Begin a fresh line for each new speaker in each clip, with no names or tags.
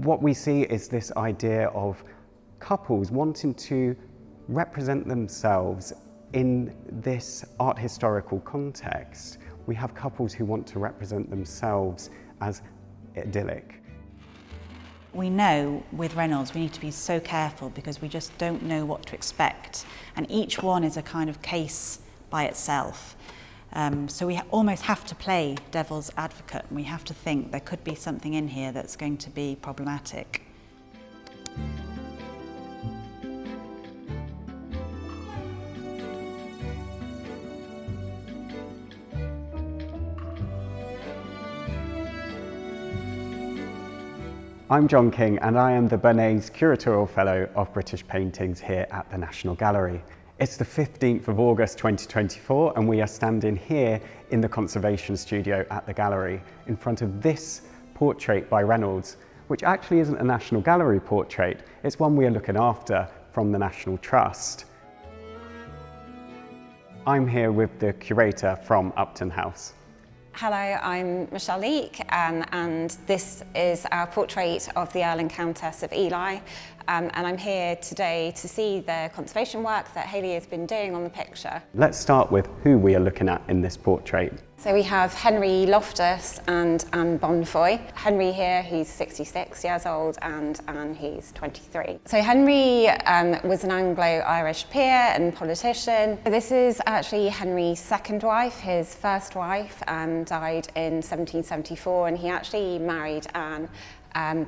What we see is this idea of couples wanting to represent themselves in this art historical context. We have couples who want to represent themselves as idyllic.
We know with Reynolds we need to be so careful because we just don't know what to expect, and each one is a kind of case by itself. So we almost have to play devil's advocate, and we have to think there could be something in here that's going to be problematic.
I'm Jon King, and I am the Bernays Curatorial Fellow of British Paintings here at the National Gallery. It's the 15th of August 2024, and we are standing here in the conservation studio at the gallery in front of this portrait by Reynolds, which actually isn't a National Gallery portrait, it's one we are looking after from the National Trust. I'm here with the curator from Upton House.
Hello, I'm Michelle Leake, and this is our portrait of the Earl and Countess of Ely. And I'm here today to see the conservation work that Hayley has been doing on the picture.
Let's start with who we are looking at in this portrait.
So we have Henry Loftus and Anne Bonfoy. Henry here, he's 66 years old, and Anne, he's 23. So Henry was an Anglo-Irish peer and politician. This is actually Henry's second wife. His first wife died in 1774, and he actually married Anne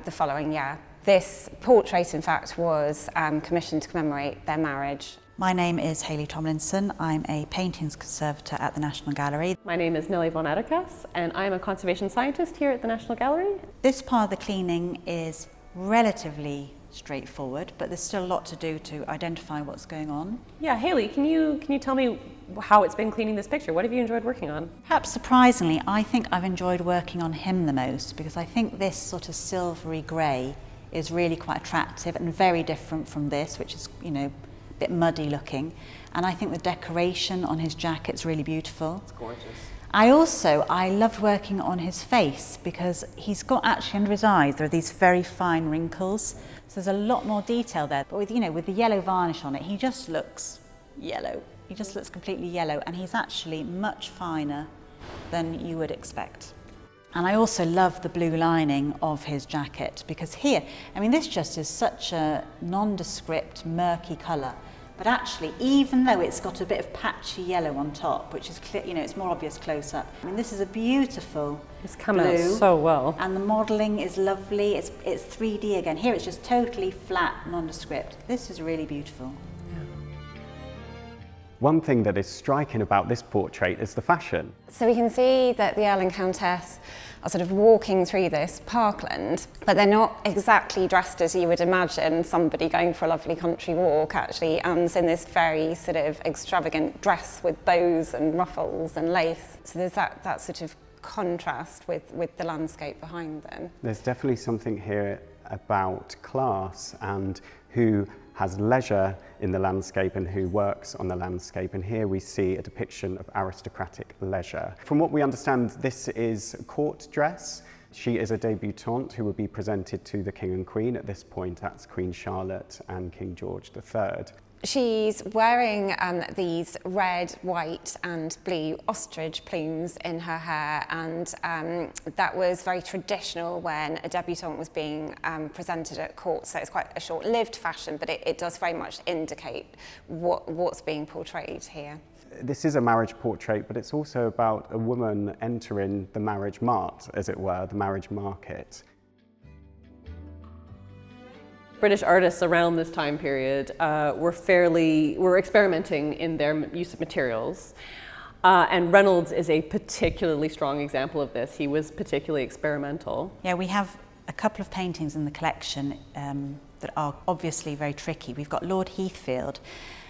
the following year. This portrait, in fact, was commissioned to commemorate their marriage.
My name is Hayley Tomlinson. I'm a paintings conservator at the National Gallery.
My name is Nelly von Aderkas, and I'm a conservation scientist here at the National Gallery.
This part of the cleaning is relatively straightforward, but there's still a lot to do to identify what's going on.
Yeah, Hayley, can you tell me how it's been cleaning this picture? What have you enjoyed working on?
Perhaps surprisingly, I think I've enjoyed working on him the most, because I think this sort of silvery grey is really quite attractive and very different from this, which is, a bit muddy looking. And I think the decoration on his jacket's really beautiful.
It's gorgeous.
I loved working on his face because he's got actually under his eyes, there are these very fine wrinkles. So there's a lot more detail there. But with the yellow varnish on it, he just looks yellow. He just looks completely yellow, and he's actually much finer than you would expect. And I also love the blue lining of his jacket, because here, this just is such a nondescript, murky colour. But actually, even though it's got a bit of patchy yellow on top, which is clear, it's more obvious close up. This is a beautiful
It's coming
blue,
out so well.
And the modelling is lovely. It's 3D again. Here it's just totally flat, nondescript. This is really beautiful.
One thing that is striking about this portrait is the fashion.
So we can see that the Earl and Countess are sort of walking through this parkland, but they're not exactly dressed as you would imagine somebody going for a lovely country walk. Actually, Anne's in this very sort of extravagant dress with bows and ruffles and lace. So there's that sort of contrast with the landscape behind them.
There's definitely something here about class and who has leisure in the landscape and who works on the landscape, and here we see a depiction of aristocratic leisure. From what we understand, this is a court dress. She is a debutante who will be presented to the King and Queen at this point. That's Queen Charlotte and King George III.
She's wearing these red, white and blue ostrich plumes in her hair, and that was very traditional when a debutante was being presented at court. So it's quite a short-lived fashion, but it does very much indicate what's being portrayed here.
This is a marriage portrait, but it's also about a woman entering the marriage mart, as it were, the marriage market.
British artists around this time period were experimenting in their use of materials. And Reynolds is a particularly strong example of this. He was particularly experimental.
Yeah, we have a couple of paintings in the collection that are obviously very tricky. We've got Lord Heathfield,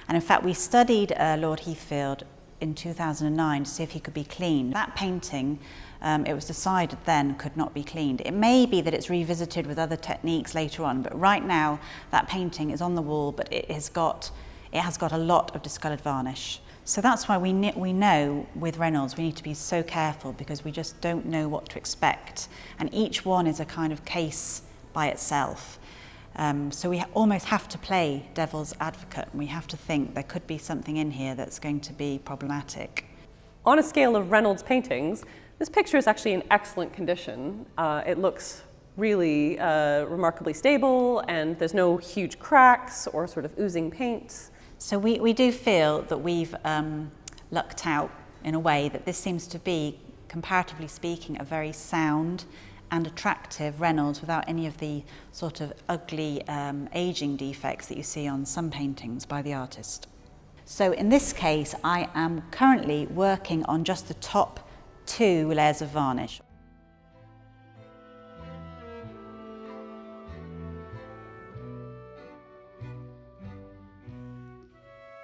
and in fact we studied Lord Heathfield in 2009 to see if he could be cleaned. That painting, it was decided then, could not be cleaned. It may be that it's revisited with other techniques later on, but right now that painting is on the wall, but it has got a lot of discoloured varnish. So that's why we know with Reynolds we need to be so careful, because we just don't know what to expect, and each one is a kind of case by itself. So we almost have to play devil's advocate, and we have to think there could be something in here that's going to be problematic.
On a scale of Reynolds paintings, this picture is actually in excellent condition. It looks really remarkably stable, and there's no huge cracks or sort of oozing paint.
So we do feel that we've lucked out in a way that this seems to be, comparatively speaking, a very sound and attractive Reynolds without any of the sort of ugly aging defects that you see on some paintings by the artist. So in this case, I am currently working on just the top 2 layers of varnish.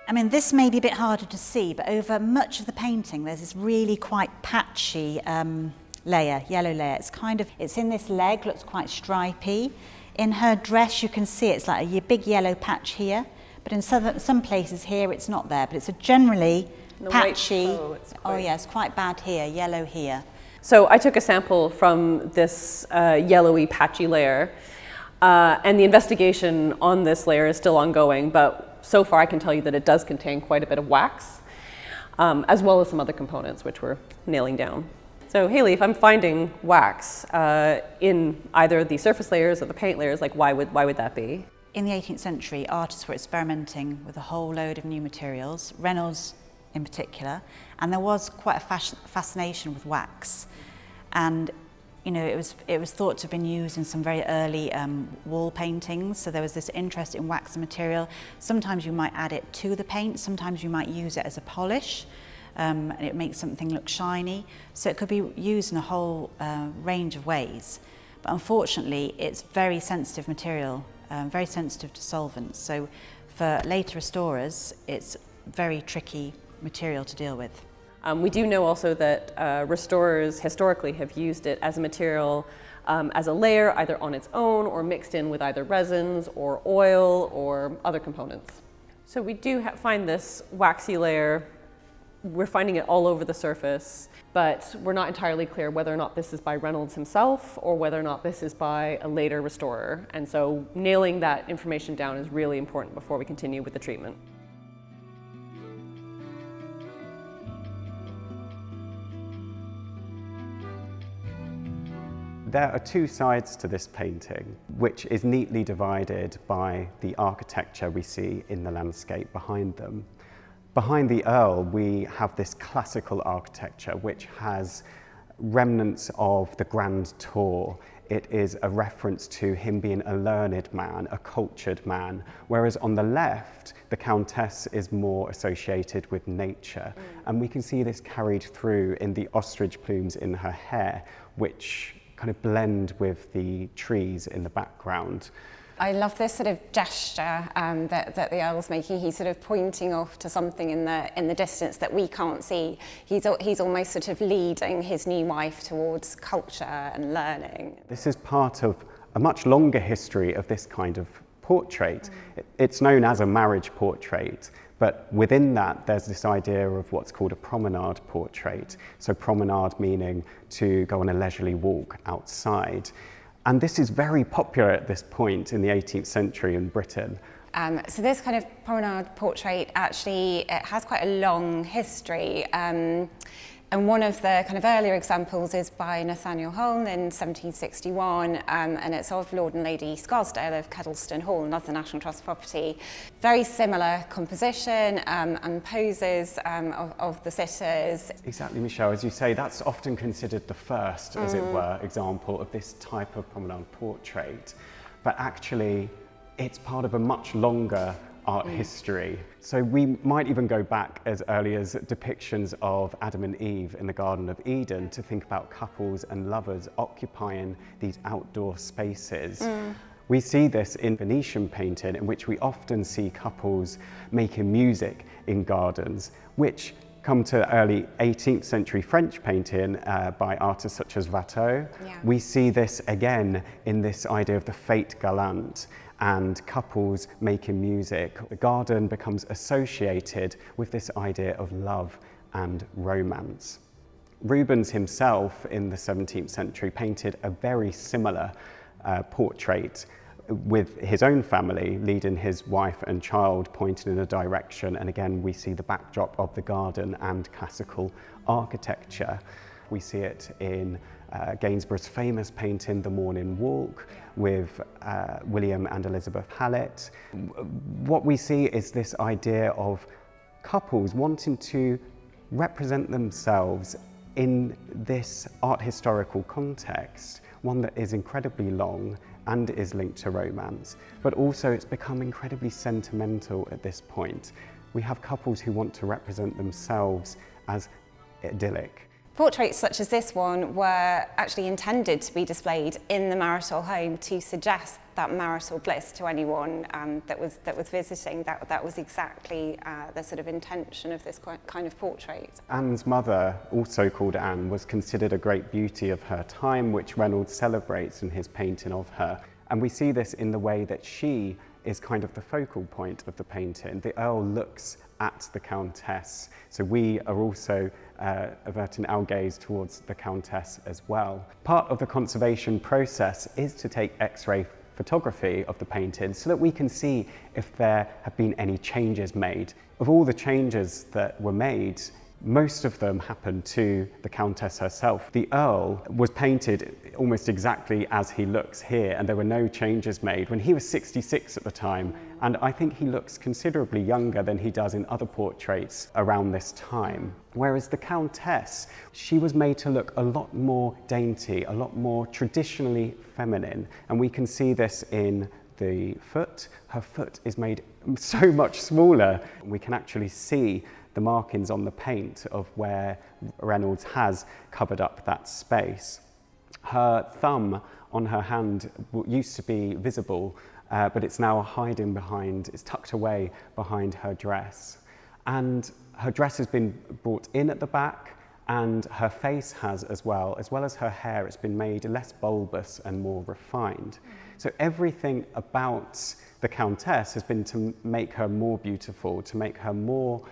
I mean, this may be a bit harder to see, but over much of the painting, there's this really quite patchy layer, yellow layer. It's in this leg, looks quite stripy. In her dress, you can see it's like a big yellow patch here, but in some places here, it's not there, but it's a generally patchy. It's quite bad here, yellow here.
So I took a sample from this yellowy, patchy layer, and the investigation on this layer is still ongoing, but so far I can tell you that it does contain quite a bit of wax, as well as some other components which we're nailing down. So Hayley, if I'm finding wax in either the surface layers or the paint layers, like why would that be?
In the 18th century, artists were experimenting with a whole load of new materials, Reynolds in particular, and there was quite a fascination with wax. And you know, it was thought to have been used in some very early wall paintings, so there was this interest in wax and material. Sometimes you might add it to the paint, sometimes you might use it as a polish, and it makes something look shiny. So it could be used in a whole range of ways. But unfortunately, it's very sensitive material, very sensitive to solvents. So for later restorers, it's very tricky material to deal with.
We do know also that restorers historically have used it as a material, as a layer, either on its own or mixed in with either resins or oil or other components. So we do find this waxy layer. We're finding it all over the surface, but we're not entirely clear whether or not this is by Reynolds himself or whether or not this is by a later restorer. And so nailing that information down is really important before we continue with the treatment.
There are 2 sides to this painting, which is neatly divided by the architecture we see in the landscape behind them. Behind the Earl, we have this classical architecture, which has remnants of the Grand Tour. It is a reference to him being a learned man, a cultured man, whereas on the left, the Countess is more associated with nature. And we can see this carried through in the ostrich plumes in her hair, which kind of blend with the trees in the background.
I love this sort of gesture that the Earl's making. He's sort of pointing off to something in the distance that we can't see. He's almost sort of leading his new wife towards culture and learning.
This is part of a much longer history of this kind of portrait. It's known as a marriage portrait, but within that there's this idea of what's called a promenade portrait. So promenade meaning to go on a leisurely walk outside. And this is very popular at this point in the 18th century in Britain.
So this kind of promenade portrait actually it has quite a long history. And one of the kind of earlier examples is by Nathaniel Hone in 1761, and it's of Lord and Lady Scarsdale of Kedleston Hall, another National Trust property. Very similar composition and poses of the sitters.
Exactly, Michelle. As you say, that's often considered the first, as it were, example of this type of promenade portrait. But actually, it's part of a much longer art history. So we might even go back as early as depictions of Adam and Eve in the Garden of Eden to think about couples and lovers occupying these outdoor spaces. We see this in Venetian painting, in which we often see couples making music in gardens, which come to early 18th century French painting by artists such as Watteau. We see this again in this idea of the fête galante and couples making music. The garden becomes associated with this idea of love and romance. Rubens himself in the 17th century painted a very similar portrait with his own family, leading his wife and child pointing in a direction, and again we see the backdrop of the garden and classical architecture. We see it in Gainsborough's famous painting The Morning Walk with William and Elizabeth Hallett. What we see is this idea of couples wanting to represent themselves in this art historical context, one that is incredibly long and is linked to romance, but also it's become incredibly sentimental at this point. We have couples who want to represent themselves as idyllic.
Portraits such as this one were actually intended to be displayed in the marital home to suggest that marital bliss to anyone that was visiting. That was exactly the sort of intention of this kind of portrait.
Anne's mother, also called Anne, was considered a great beauty of her time, which Reynolds celebrates in his painting of her. And we see this in the way that she is kind of the focal point of the painting. The Earl looks at the Countess, so we are also averting our gaze towards the Countess as well. Part of the conservation process is to take X-ray photography of the painting so that we can see if there have been any changes made. Of all the changes that were made, most of them happened to the Countess herself. The Earl was painted almost exactly as he looks here, and there were no changes made when he was 66 at the time, and I think he looks considerably younger than he does in other portraits around this time. Whereas the Countess, she was made to look a lot more dainty, a lot more traditionally feminine, and we can see this in the foot. Her foot is made so much smaller. We can actually see the markings on the paint of where Reynolds has covered up that space. Her thumb on her hand used to be visible, but it's now hiding behind, it's tucked away behind her dress. And her dress has been brought in at the back, and her face has as well as her hair. It's been made less bulbous and more refined. So everything about the Countess has been to make her more beautiful, to make her more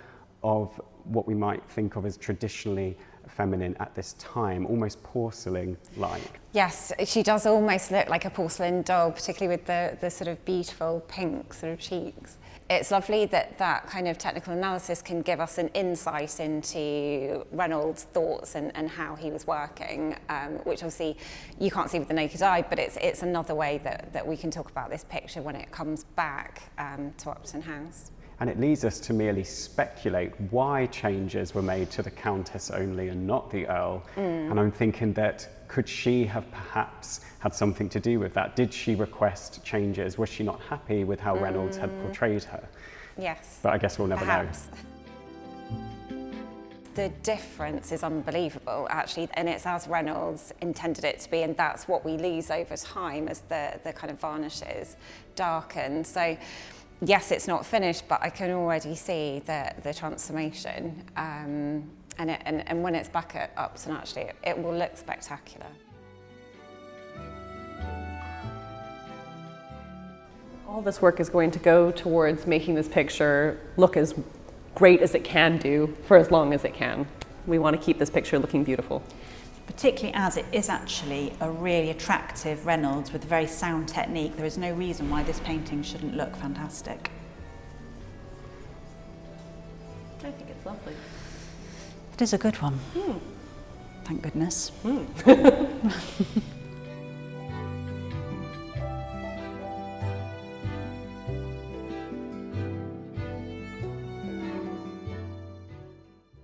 of what we might think of as traditionally feminine at this time, almost porcelain-like.
Yes, she does almost look like a porcelain doll, particularly with the sort of beautiful pink sort of cheeks. It's lovely that that kind of technical analysis can give us an insight into Reynolds' thoughts and how he was working, which obviously you can't see with the naked eye, but it's another way that we can talk about this picture when it comes back to Upton House.
And it leads us to merely speculate why changes were made to the Countess only and not the Earl. And I'm thinking that could she have perhaps had something to do with that? Did she request changes? Was she not happy with how Reynolds had portrayed her?
Yes.
But I guess we'll never know.
The difference is unbelievable, actually, and it's as Reynolds intended it to be, and that's what we lose over time as the kind of varnishes darken. So, yes, it's not finished, but I can already see the transformation. And when it's back at Upton, actually, it will look spectacular.
All this work is going to go towards making this picture look as great as it can do for as long as it can. We want to keep this picture looking beautiful.
Particularly as it is actually a really attractive Reynolds with a very sound technique. There is no reason why this painting shouldn't look fantastic.
I think it's lovely.
It is a good one. Thank goodness.